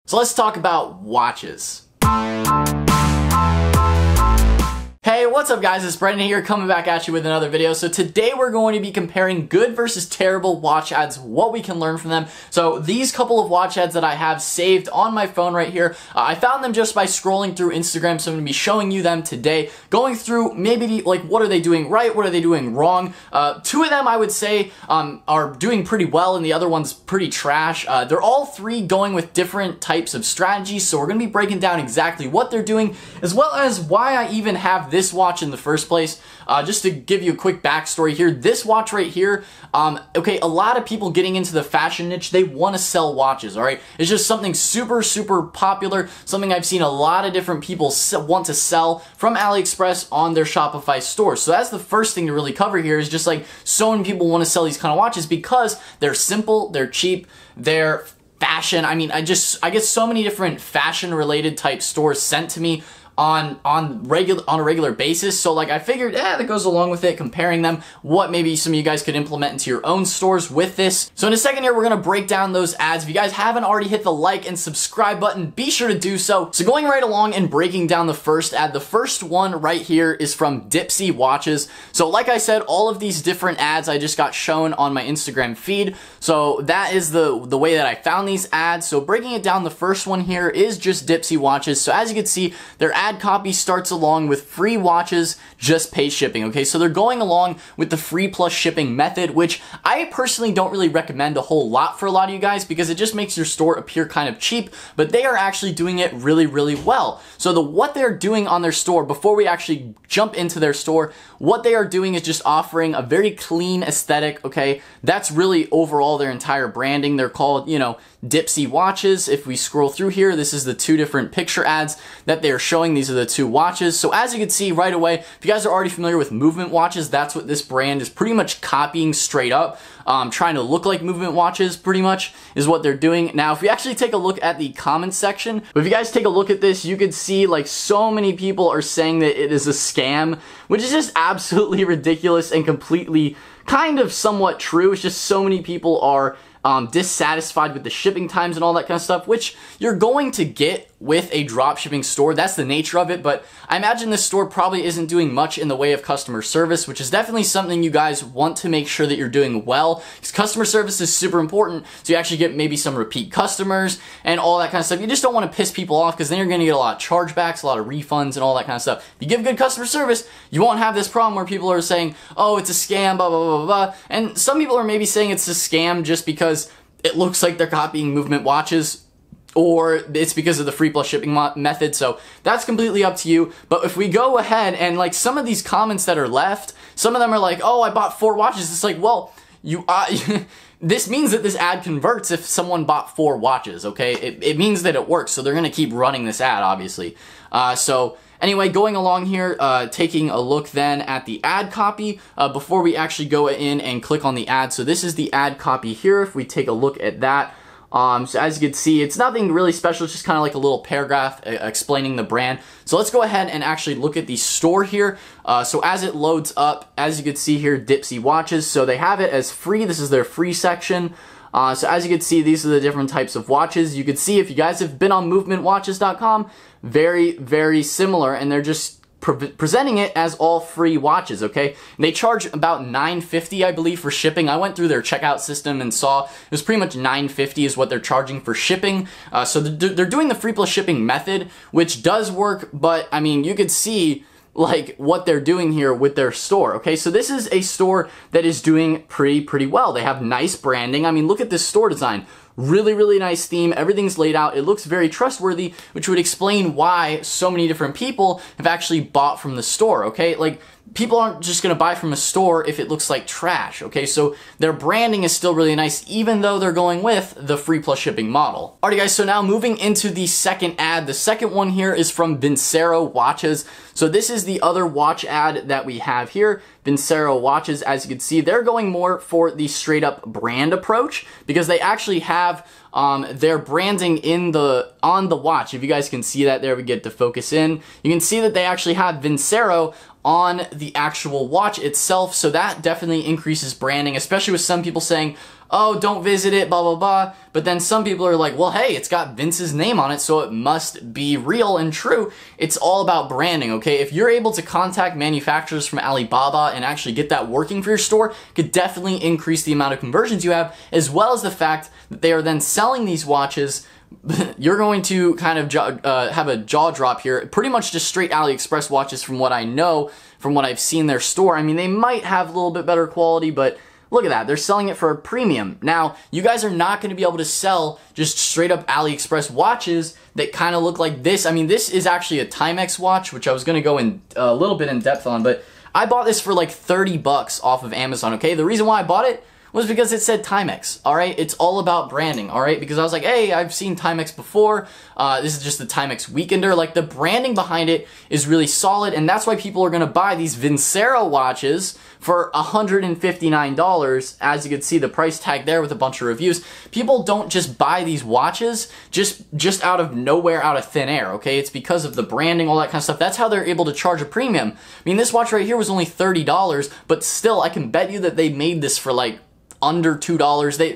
So let's talk about watches. Hey, what's up guys, it's Brennan here coming back at you with another video. So today we're going to be comparing good versus terrible watch ads, what we can learn from them. So these couple of watch ads that I have saved on my phone right here, I found them just by scrolling through Instagram, so I'm going to be showing you them today, going through maybe like what are they doing right, what are they doing wrong. Two of them I would say are doing pretty well and the other one's pretty trash. They're all three going with different types of strategies, so we're going to be breaking down exactly what they're doing as well as why I even have this watch in the first place. Just to give you a quick backstory here, this watch right here, okay, a lot of people getting into the fashion niche, they want to sell watches, all right? It's just something super popular, something I've seen a lot of different people want to sell from AliExpress on their Shopify store. So that's the first thing to really cover here, is just like so many people want to sell these kind of watches because they're simple, they're cheap, they're fashion. I mean, I get so many different fashion related type stores sent to me on a regular basis. So like I figured, that goes along with it, comparing them, what maybe some of you guys could implement into your own stores with this. So in a second here, we're gonna break down those ads. If you guys haven't already hit the like and subscribe button, be sure to do so. So going right along and breaking down the first ad, the first one right here is from Dipsy Watches. So like I said, all of these different ads I just got shown on my Instagram feed. So that is the way that I found these ads. So breaking it down, the first one here is just Dipsy Watches. So as you can see, their ad copy starts along with free watches, just pay shipping. Okay, so they're going along with the free plus shipping method, which I personally don't really recommend a whole lot for a lot of you guys because it just makes your store appear kind of cheap, but they are actually doing it really well. So what they're doing on their store, before we actually jump into their store, what they are doing is just offering a very clean aesthetic, okay? That's really overall their entire branding. They're called, you know, Dipsy Watches. If we scroll through here, this is the two different picture ads that they're showing. These are the two watches. So as you can see right away, if you guys are already familiar with movement watches, that's what this brand is pretty much copying straight up. Trying to look like movement watches pretty much is what they're doing. Now, if we actually take a look at the comments section, but if you guys take a look at this, you could see like so many people are saying that it is a scam, which is just absolutely ridiculous and completely kind of somewhat true. It's just so many people are dissatisfied with the shipping times and all that kind of stuff, which you're going to get with a drop shipping store. That's the nature of it, but I imagine this store probably isn't doing much in the way of customer service, which is definitely something you guys want to make sure that you're doing well, because customer service is super important, so you actually get maybe some repeat customers and all that kind of stuff. You just don't want to piss people off, because then you're going to get a lot of chargebacks, a lot of refunds and all that kind of stuff. If you give good customer service, you won't have this problem where people are saying, oh, it's a scam, blah, blah, blah, blah. And some people are maybe saying it's a scam just because it looks like they're copying movement watches, or it's because of the free plus shipping method. So that's completely up to you. But if we go ahead and like some of these comments that are left, some of them are like, oh, I bought 4 watches. It's like, well, you this means that this ad converts if someone bought 4 watches, okay? It means that it works, so they're gonna keep running this ad, obviously. So anyway, going along here, taking a look then at the ad copy before we actually go in and click on the ad. So this is the ad copy here. If we take a look at that, so as you can see, it's nothing really special. It's just kind of like a little paragraph explaining the brand. So let's go ahead and actually look at the store here. So as it loads up, as you can see here, Dipsy Watches. So they have it as free. This is their free section. So as you can see, these are the different types of watches. You can see if you guys have been on movementwatches.com, very similar, and they're just presenting it as all free watches, okay? And they charge about $9.50, I believe, for shipping. I went through their checkout system and saw it was pretty much $9.50 is what they're charging for shipping. So they're doing the free plus shipping method, which does work, but I mean, you could see like what they're doing here with their store, okay? So this is a store that is doing pretty well. They have nice branding. I mean, look at this store design. Really nice theme. Everything's laid out. It looks very trustworthy, which would explain why so many different people have actually bought from the store, okay? Like, people aren't just gonna buy from a store if it looks like trash, okay? So their branding is still really nice, even though they're going with the free plus shipping model. Alrighty guys, so now moving into the second ad. The second one here is from Vincero Watches. So this is the other watch ad that we have here. Vincero Watches, as you can see, they're going more for the straight up brand approach because they actually have their branding on the watch. If you guys can see that there, we get to focus in. You can see that they actually have Vincero on the actual watch itself, so that definitely increases branding, especially with some people saying, oh, don't visit it, blah, blah, blah. But then some people are like, well, hey, it's got Vince's name on it, so it must be real and true. It's all about branding, okay? If you're able to contact manufacturers from Alibaba and actually get that working for your store, it could definitely increase the amount of conversions you have, as well as the fact that they are then selling these watches. You're going to kind of have a jaw drop here. Pretty much just straight AliExpress watches from what I know, from what I've seen their store. I mean, they might have a little bit better quality, but look at that. They're selling it for a premium. Now, you guys are not going to be able to sell just straight up AliExpress watches that kind of look like this. I mean, this is actually a Timex watch, which I was going to go in a little bit in depth on, but I bought this for like 30 bucks off of Amazon, okay? The reason why I bought it was because it said Timex, all right? It's all about branding, all right? Because I was like, hey, I've seen Timex before. This is just the Timex Weekender. Like, the branding behind it is really solid, and that's why people are going to buy these Vincero watches for $159. As you can see, the price tag there with a bunch of reviews. People don't just buy these watches just out of nowhere, out of thin air, okay? It's because of the branding, all that kind of stuff. That's how they're able to charge a premium. I mean, this watch right here was only $30, but still, I can bet you that they made this for like under $2.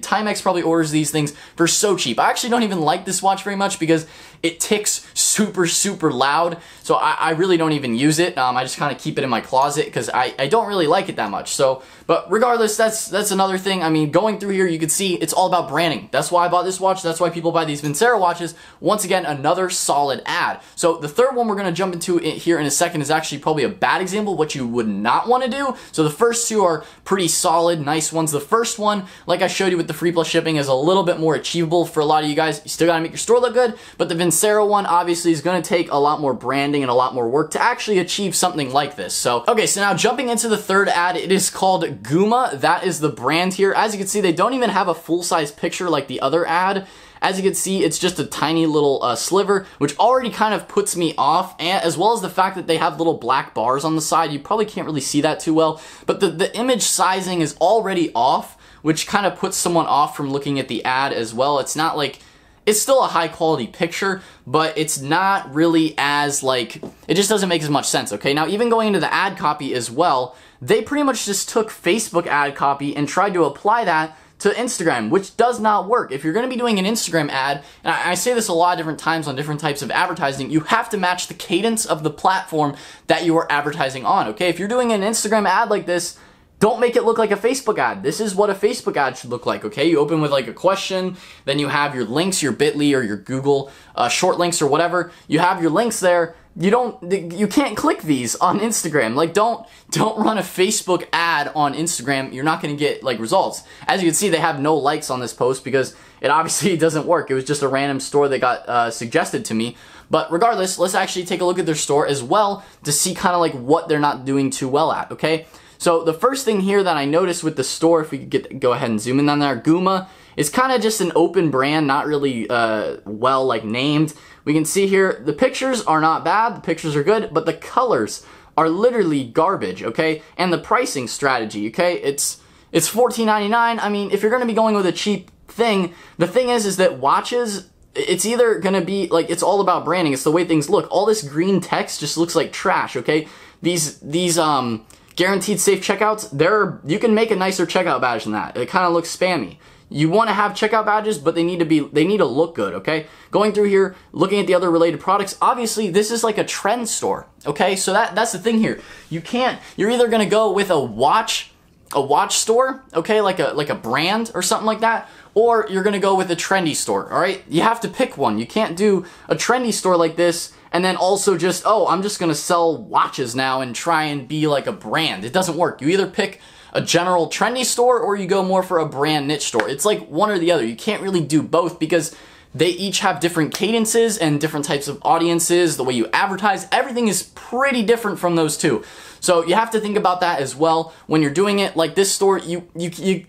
Timex probably orders these things for so cheap. I actually don't even like this watch very much because it ticks super, super loud. So I really don't even use it. I just kind of keep it in my closet because I don't really like it that much. So, but regardless, that's another thing. I mean, going through here, you can see it's all about branding. That's why I bought this watch. That's why people buy these Vincero watches. Once again, another solid ad. So the third one we're going to jump into here in a second is actually probably a bad example, what you would not want to do. So the first two are pretty solid, nice ones. The first one, like I showed you with the free plus shipping, is a little bit more achievable for a lot of you guys. You still got to make your store look good, but the Vincero one obviously is going to take a lot more branding and a lot more work to actually achieve something like this. So, okay, so now jumping into the third ad, it is called Guma. That is the brand here. As you can see, they don't even have a full-size picture like the other ad. As you can see, it's just a tiny little sliver, which already kind of puts me off, and as well as the fact that they have little black bars on the side. You probably can't really see that too well, but the image sizing is already off, which kind of puts someone off from looking at the ad as well. It's not like, it's still a high quality picture, but it's not really as like, it just doesn't make as much sense, okay? Now, even going into the ad copy as well, they pretty much just took Facebook ad copy and tried to apply that to Instagram, which does not work. If you're going to be doing an Instagram ad, and I say this a lot of different times on different types of advertising, you have to match the cadence of the platform that you are advertising on, okay? If you're doing an Instagram ad like this, don't make it look like a Facebook ad. This is what a Facebook ad should look like, okay? You open with like a question, then you have your links, your Bitly or your Google short links or whatever. You have your links there. You can't click these on Instagram. Like, don't run a Facebook ad on Instagram. You're not going to get like results. As you can see, they have no likes on this post because it obviously doesn't work. It was just a random store that got suggested to me. But regardless, let's actually take a look at their store as well to see kind of like what they're not doing too well at, okay? So the first thing here that I noticed with the store, if we could go ahead and zoom in on there, Guma, is kind of just an open brand, not really well like named. We can see here the pictures are not bad, the pictures are good, but the colors are literally garbage, okay? And the pricing strategy, okay? It's $14.99. I mean, if you're going to be going with a cheap thing, the thing is that watches, it's either going to be like, it's all about branding. It's the way things look. All this green text just looks like trash, okay? These guaranteed safe checkouts, you can make a nicer checkout badge than that. It kind of looks spammy. You want to have checkout badges, but they need to look good, okay? Going through here, looking at the other related products, obviously this is like a trend store, okay? So that's the thing here. You're either going to go with a watch store, okay, like a brand or something like that, or you're going to go with a trendy store, all right? You have to pick one. You can't do a trendy store like this and then also just, oh, I'm just going to sell watches now and try and be like a brand. It doesn't work. You either pick a general trendy store or you go more for a brand niche store. It's like one or the other. You can't really do both because they each have different cadences and different types of audiences. The way you advertise, everything is pretty different from those two. So you have to think about that as well when you're doing it. Like this store, you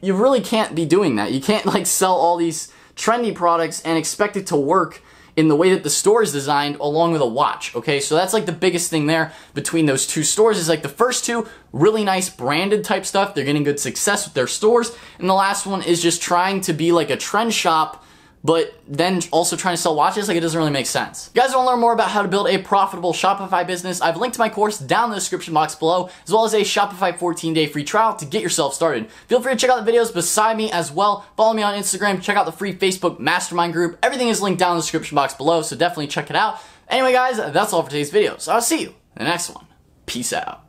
really can't be doing that. You can't like sell all these trendy products and expect it to work in the way that the store is designed along with a watch, okay? So that's like the biggest thing there between those two stores is like the first two, really nice branded type stuff. They're getting good success with their stores. And the last one is just trying to be like a trend shop but then also trying to sell watches, like, it doesn't really make sense. If you guys want to learn more about how to build a profitable Shopify business, I've linked my course down in the description box below, as well as a Shopify 14-day free trial to get yourself started. Feel free to check out the videos beside me as well. Follow me on Instagram, check out the free Facebook mastermind group. Everything is linked down in the description box below, so definitely check it out. Anyway, guys, that's all for today's video, so I'll see you in the next one. Peace out.